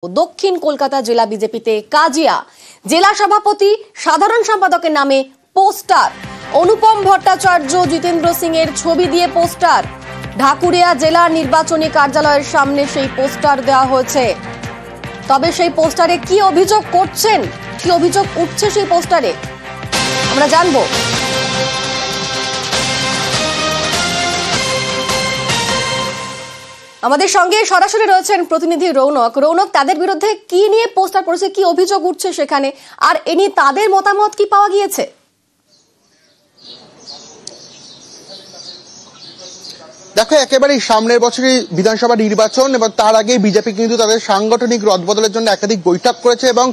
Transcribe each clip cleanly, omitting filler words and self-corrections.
দক্ষিণ কলকাতা জেলা বিজেপিতে কাজিয়া, জেলা সভাপতি সাধারণ সম্পাদকের নামে পোস্টার, অনুপম ভট্টাচার্য জিতেন্দ্র সিং এর ছবি দিয়ে পোস্টার, ঢাকুরিয়া জেলা নির্বাচনী কার্যালয়ের সামনে সেই পোস্টার দেওয়া হয়েছে। তবে সেই পোস্টারে কি অভিযোগ করছেন, কি অভিযোগ উঠছে সেই পোস্টারে আমরা জানবো। আমাদের সঙ্গে সরাসরি রয়েছেন প্রতিনিধি রৌনক। রৌনক, তাদের বিরুদ্ধে কি নিয়ে পোস্টার পড়েছে, কি অভিযোগ উঠছে সেখানে, আর এ নিয়ে তাদের মতামত কি পাওয়া গিয়েছে? দেখো, একেবারেই সামনের বছরই বিধানসভা নির্বাচন এবং তার আগে বিজেপি কিন্তু তাদের সাংগঠনিক রদবদলের জন্য একাধিক বৈঠক করেছে এবং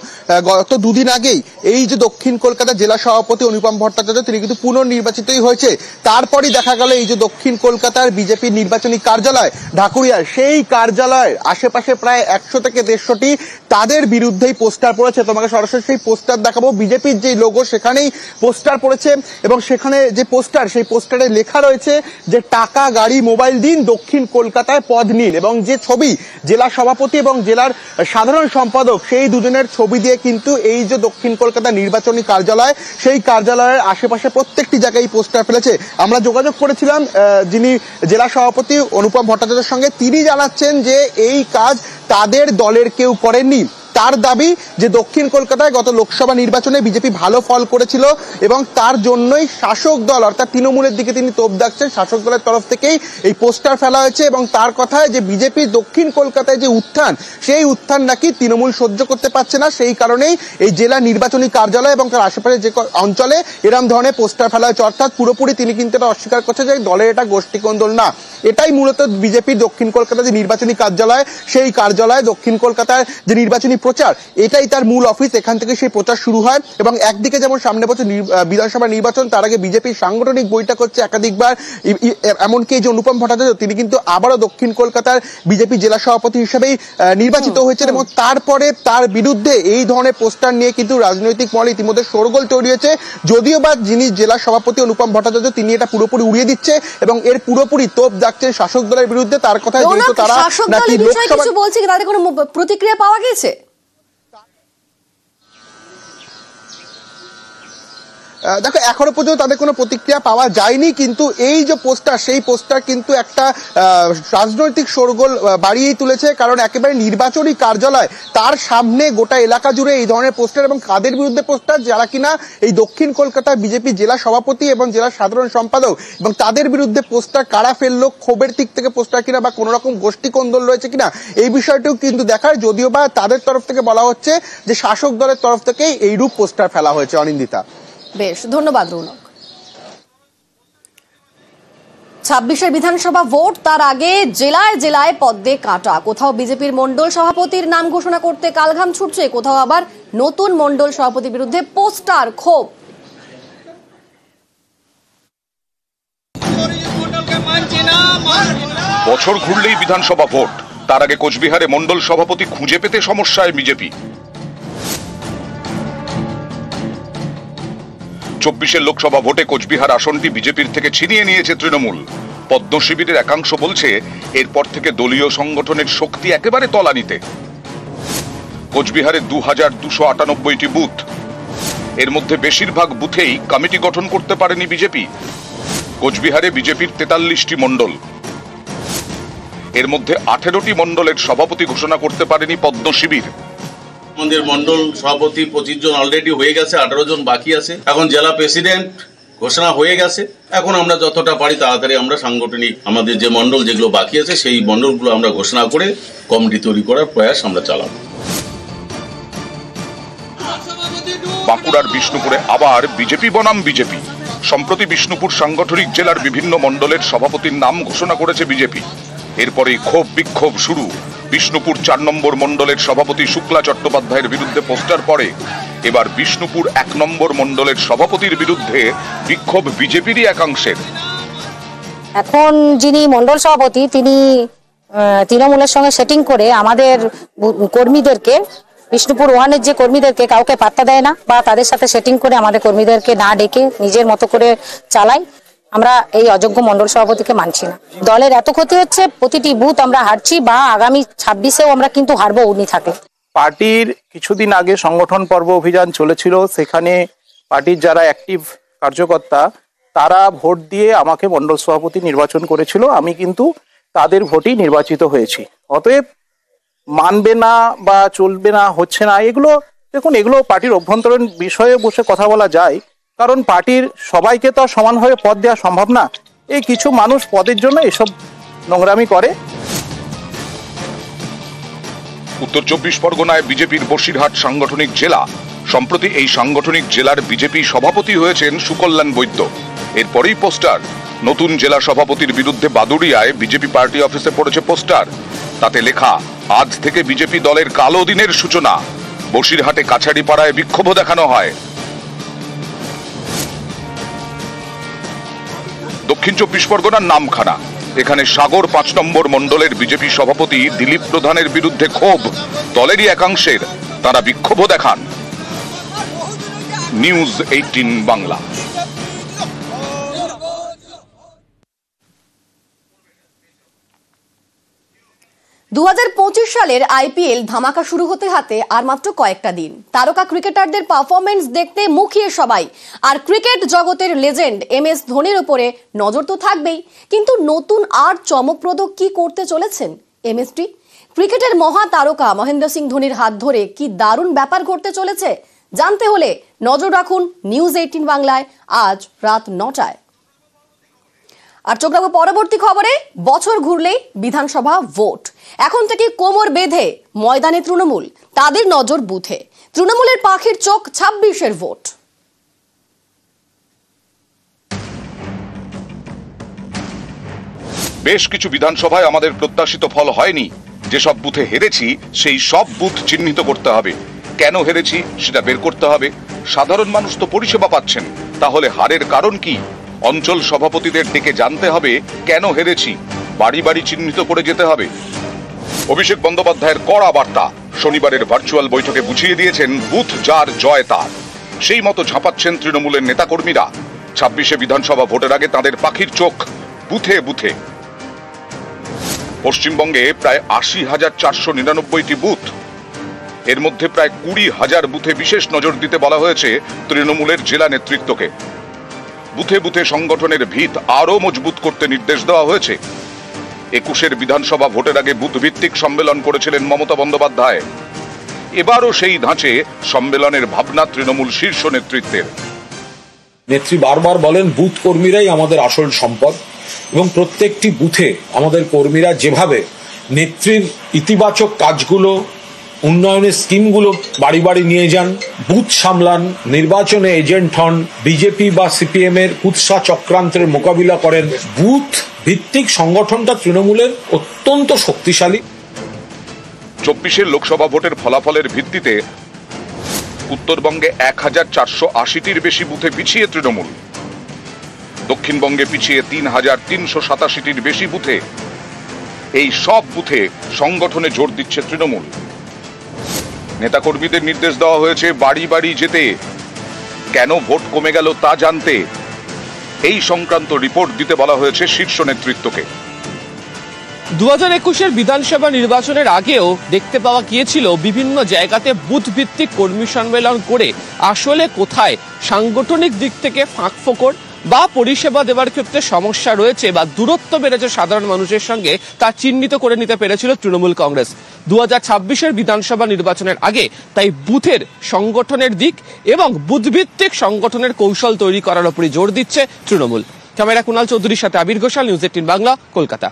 গত দুদিন আগেই এই যে দক্ষিণ কলকাতা জেলা সভাপতি অনুপম ভট্টাচার্য তিনি কিন্তু পুনর্নির্বাচিতই হয়েছে। তারপরই দেখা গেল এই যে দক্ষিণ কলকাতার বিজেপির নির্বাচনী কার্যালয় ঢাকুরিয়া, সেই কার্যালয়ের আশেপাশে প্রায় 100 থেকে 150টি তাদের বিরুদ্ধেই পোস্টার পড়েছে। তোমাকে সরাসরি সেই পোস্টার দেখাবো। বিজেপির যে লোগো সেখানেই পোস্টার পড়েছে এবং সেখানে যে পোস্টার, সেই পোস্টারে লেখা রয়েছে যে টাকা, গাড়ি, মোবাইল দিন, দক্ষিণ কলকাতায় পদ নিন। এবং যে ছবি জেলা সভাপতি এবং জেলার সাধারণ সম্পাদক, সেই দুজনের ছবি দিয়ে কিন্তু এই যে দক্ষিণ কলকাতা নির্বাচনী কার্যালয়, সেই কার্যালয়ের আশেপাশে প্রত্যেকটি জায়গায় পোস্টার ফেলেছে। আমরা যোগাযোগ করেছিলাম যিনি জেলা সভাপতি অনুপম ভট্টাচার্যের সঙ্গে। তিনি জানাচ্ছেন যে এই কাজ তাদের দলের কেউ করেননি। তার দাবি যে দক্ষিণ কলকাতায় গত লোকসভা নির্বাচনে বিজেপি ভালো ফল করেছিল এবং তার জন্যই শাসক দল অর্থাৎ তৃণমূলের দিকে তিনি তোপ দাগছেন। শাসক দলের তরফ থেকেই এই পোস্টার ফেলা হয়েছে এবং তার কথায় যে বিজেপির দক্ষিণ কলকাতায় যে উত্থান, সেই উত্থান নাকি তৃণমূল সহ্য করতে পারছে না। সেই কারণেই এই জেলা নির্বাচনী কার্যালয় এবং তার আশেপাশে যে অঞ্চলে এরম ধরনের পোস্টার ফেলা হয়েছে। অর্থাৎ পুরোপুরি তিনি কিন্তু এটা অস্বীকার করছে যে দলের এটা গোষ্ঠীকন্দল না। এটাই মূলত বিজেপির দক্ষিণ কলকাতা যে নির্বাচনী কার্যালয়, সেই কার্যালয় দক্ষিণ কলকাতার যে নির্বাচনী প্রচার, এটাই তার মূল অফিস। এখান থেকে সেই প্রচার শুরু হয় এবং একদিকে যেমন সামনে বছর বিধানসভা নির্বাচন, তার আগে বিজেপির সাংগঠনিক বৈঠক হচ্ছে একাধিকবার। এমনকি এই যে অনুপম ভট্টাচার্য তিনি কিন্তু আবারও দক্ষিণ কলকাতার বিজেপি জেলা সভাপতি হিসেবেই নির্বাচিত হয়েছেন এবং তারপরে তার বিরুদ্ধে এই ধরনের পোস্টার নিয়ে কিন্তু রাজনৈতিক মহলে ইতিমধ্যে শোরগোল তৈরি হয়েছে। যদিও বা যিনি জেলা সভাপতি অনুপম ভট্টাচার্য তিনি এটা পুরোপুরি উড়িয়ে দিচ্ছে এবং এর পুরোপুরি তোপ দাগছে শাসক দলের বিরুদ্ধে। তার কথায় যেহেতু তারা নাকি লোকসভা বলছে, তাদের কোনো প্রতিক্রিয়া পাওয়া গেছে? দেখো, এখনো পর্যন্ত তাদের কোনো প্রতিক্রিয়া পাওয়া যায়নি, কিন্তু এই যে পোস্টার, সেই পোস্টার কিন্তু একটা রাজনৈতিক শোরগোল বাড়িয়েই তুলেছে। কারণ একেবারে নির্বাচনী কার্যালয়, তার সামনে গোটা এলাকা জুড়ে এই ধরনের পোস্টার এবং কাদের বিরুদ্ধে পোস্টার, যারা কিনা এই দক্ষিণ কলকাতা বিজেপি জেলা সভাপতি এবং জেলার সাধারণ সম্পাদক, এবং তাদের বিরুদ্ধে পোস্টার কারা ফেললো, ক্ষোভের দিক থেকে পোস্টার কিনা বা কোনো রকম গোষ্ঠী কোন্দল রয়েছে কিনা, এই বিষয়টিও কিন্তু দেখার। যদিও বা তাদের তরফ থেকে বলা হচ্ছে যে শাসক দলের তরফ থেকেই এইরূপ পোস্টার ফেলা হয়েছে। অনিন্দিতা, বেশ, ধন্যবাদ রৌনক। 26-এর বিধানসভা ভোট, তার আগে জেলায় জেলায় পদ্মে কাঁটা। কোথাও বিজেপির মন্ডল সভাপতির নাম ঘোষণা করতে কালঘাম ছুটছে, কোথাও আবার নতুন মন্ডল সভাপতির বিরুদ্ধে পোস্টার, ক্ষোভ। বছর ঘুরলেই বিধানসভা ভোট, তার আগে কোচবিহারে মন্ডল সভাপতি খুঁজে পেতে সমস্যায় বিজেপি। 24-এর লোকসভা ভোটে কোচবিহার আসনটি বিজেপির থেকে ছিনিয়ে নিয়েছে তৃণমূল। পদ্ম শিবিরের একাংশ বলছে এরপর থেকে দলীয় সংগঠনের শক্তি একেবারে তলানিতে। কোচবিহারে 2298টি বুথ, এর মধ্যে বেশিরভাগ বুথেই কমিটি গঠন করতে পারেনি বিজেপি। কোচবিহারে বিজেপির 43টি মণ্ডল, এর মধ্যে 18টি মণ্ডলের সভাপতি ঘোষণা করতে পারেনি পদ্ম শিবির। আমাদের মন্ডল সভাপতি 25 জন অলরেডি হয়ে গেছে, 18 জন বাকি আছে। এখন জেলা প্রেসিডেন্ট ঘোষণা হয়ে গেছে। এখন আমরা যতটা পারি তাড়াতাড়ি আমরা সাংগঠনিক আমাদের যে মন্ডল যেগুলো বাকি আছে সেই মন্ডলগুলো আমরা ঘোষণা করে কমিটি তৈরি করার প্রয়াস আমরা চালাবো। বাঁকুড়ার বিষ্ণুপুরে আবার বিজেপি বনাম বিজেপি। সম্প্রতি বিষ্ণুপুর সাংগঠনিক জেলার বিভিন্ন মন্ডলের সভাপতির নাম ঘোষণা করেছে বিজেপি। এরপরেই ক্ষোভ বিক্ষোভ শুরু। বিষ্ণুপুর 4 নম্বর মন্ডলের সভাপতি শুক্লা চট্টোপাধ্যায়ের বিরুদ্ধে পোস্টার পড়ে। এবার বিষ্ণুপুর 1 নম্বর মন্ডলের সভাপতির বিরুদ্ধে বিক্ষোভ বিজেপিরই একাংশের। এখন যিনি মন্ডল সভাপতি তিনি তৃণমূলের সঙ্গে সেটিং করে আমাদের কর্মীদেরকে, বিষ্ণুপুর 1-এর যে কর্মীদেরকে কাউকে পাত্তা দেয় না বা তাদের সাথে সেটিং করে আমাদের কর্মীদেরকে না ডেকে নিজের মতো করে চালায়। আমরা এই অযোগ্য মন্ডল সভাপতিকে মানছি না। দলের এত ক্ষতি হচ্ছে, প্রতিটি বুথ আমরা হারছি বা আগামী 26-এও আমরা কিন্তু হারবো উনি থাকে। পার্টির কিছুদিন আগে সংগঠন পর্ব অভিযান চলেছিল, সেখানে পার্টির যারা অ্যাক্টিভ কার্যকর্তা তারা ভোট দিয়ে আমাকে মণ্ডল সভাপতি নির্বাচন করেছিল, আমি কিন্তু তাদের ভোটেই নির্বাচিত হয়েছি। অতএব মানবে না বা চলবে না, হচ্ছে না, এগুলো দেখুন, এগুলো পার্টির অভ্যন্তরীণ বিষয়ে বসে কথা বলা যায়, কারণ পার্টির সবাইকে তো সমানভাবে পদ দেওয়া সম্ভব না। এই কিছু মানুষ পদের জন্য এসব নোংরামি করে। উত্তর 24 পরগনায় বিজেপির বসিরহাট সাংগঠনিক জেলা। সম্প্রতি এই সাংগঠনিক জেলার বিজেপি সভাপতি হয়েছেন সুকল্যাণ বৈদ্য। এরপরেই পোস্টার। নতুন জেলা সভাপতির বিরুদ্ধে বাদুড়িয়ায় বিজেপি পার্টি অফিসে পড়েছে পোস্টার। তাতে লেখা, আজ থেকে বিজেপি দলের কালো দিনের সূচনা। বসিরহাটে কাছাড়িপাড়ায় বিক্ষোভ দেখানো হয়। দক্ষিণ 24 পরগনার নামখানা। এখানে সাগর 5 নম্বর মণ্ডলের বিজেপি সভাপতি দিলীপ প্রধানের বিরুদ্ধে ক্ষোভ দলেরই একাংশের, তারা বিক্ষোভ দেখান। নিউজ 18 বাংলা। দু সালের আইপিএল ধামাকা শুরু হতে হাতে আর মাত্র কয়েকটা দিন। তারকা ক্রিকেটারদের পারফরমেন্স দেখতে মুখিয়ে সবাই। আর ক্রিকেট জগতের লেজেন্ড MS ধোনির উপরে নজর তো থাকবেই, কিন্তু নতুন আর চমকপ্রদ কি করতে চলেছেন MST? ক্রিকেটের মহা তারকা মহেন্দ্র সিং ধোনির হাত ধরে কি দারুণ ব্যাপার ঘটতে চলেছে? জানতে হলে নজর রাখুন নিউজ 18 বাংলায় আজ রাত 9টায়। আর চোখ রাখবো পরবর্তী খবরে। বছর ঘুরলেই বিধানসভা ভোট। এখন থেকে কোমর বেঁধে ময়দানে তৃণমূল, তাদের নজর বুথে। তৃণমূলের পাখির চোখ 26-এর ভোট। বেশ কিছু বিধানসভায় আমাদের প্রত্যাশিত ফল হয়নি। যেসব বুথে হেরেছি সেই সব বুথ চিহ্নিত করতে হবে। কেন হেরেছি সেটা বের করতে হবে। সাধারণ মানুষ তো পরিষেবা পাচ্ছেন, তাহলে হারের কারণ কি? অঞ্চল সভাপতিদের ডেকে জানতে হবে কেন হেরেছি। বাড়ি বাড়ি চিহ্নিত করে যেতে হবে। অভিষেক বন্দ্যোপাধ্যায়ের কড়া বার্তা। শনিবারের ভার্চুয়াল বৈঠকে বুঝিয়ে দিয়েছেন বুথ যার জয় তার। সেই মতো ঝাঁপাচ্ছেন তৃণমূলের নেতাকর্মীরা। 26 বিধানসভা ভোটের আগে তাদের পাখির চোখ বুথে বুথে। পশ্চিমবঙ্গে প্রায় 80,499টি বুথ। এর মধ্যে প্রায় 20,000 বুথে বিশেষ নজর দিতে বলা হয়েছে তৃণমূলের জেলা নেতৃত্বকে। বুথে বুথে সংগঠনের ভিত আরো মজবুত করতে নির্দেশ দেওয়া হয়েছে। 21 বিধানসভা ভোটের আগে বুথ ভিত্তিক সম্মেলন করেছিলেন মমতা বন্দ্যোপাধ্যায়। এবারও সেই ধাঁচে সম্মেলনের ভাবনা তৃণমূল শীর্ষ নেতৃত্বের। নেত্রী বারবার বলেন বুথ কর্মীরাই আমাদের আসল সম্পদ, এবং প্রত্যেকটি বুথে আমাদের কর্মীরা যেভাবে নেত্রীর ইতিবাচক কাজগুলো, উন্নয়নের স্কিমগুলো বাড়ি বাড়ি নিয়ে যান, বুথ সামলান, নির্বাচনে এজেন্ট হন, বিজেপি বা সিপিএম এর কুৎসা চক্রান্তের মোকাবিলা করেন, বুথ ভিত্তিক সংগঠনটা তৃণমূলের অত্যন্ত শক্তিশালী। 24 লোকসভা ভোটের ফলাফলের ভিত্তিতে উত্তরবঙ্গে 1,480টির বেশি বুথে পিছিয়ে তৃণমূল। দক্ষিণবঙ্গে পিছিয়ে 3,387টির বেশি বুথে। এই সব বুথে সংগঠনে জোর দিচ্ছে তৃণমূল। নেতাকর্মীদের নির্দেশ দেওয়া হয়েছে বাড়ি বাড়ি যেতে, কেন ভোট কমে গেল তা জানতে। এই সংক্রান্ত রিপোর্ট দিতে বলা হয়েছে শীর্ষ নেতৃত্বকে। 2021 বিধানসভা নির্বাচনের আগেও দেখতে পাওয়া গিয়েছিল বিভিন্ন জায়গাতে বুথ ভিত্তিক কর্মী সম্মেলন করে আসলে কোথায় সাংগঠনিক দিক থেকে ফাঁকফোকর বা পরিষেবা দেওয়ার ক্ষেত্রে সমস্যা রয়েছে বা দূরত্ব বেড়েছে সাধারণ মানুষের সঙ্গে, তা চিহ্নিত করে নিতে পেরেছিল তৃণমূল কংগ্রেস 2026 বিধানসভা নির্বাচনের আগে। তাই বুথের সংগঠনের দিক এবং বুথভিত্তিক সংগঠনের কৌশল তৈরি করার উপরই জোর দিচ্ছে তৃণমূল। ক্যামেরা কুণাল চৌধুরীর সাথে আবির ঘোষাল, নিউজ 18 বাংলা, কলকাতা।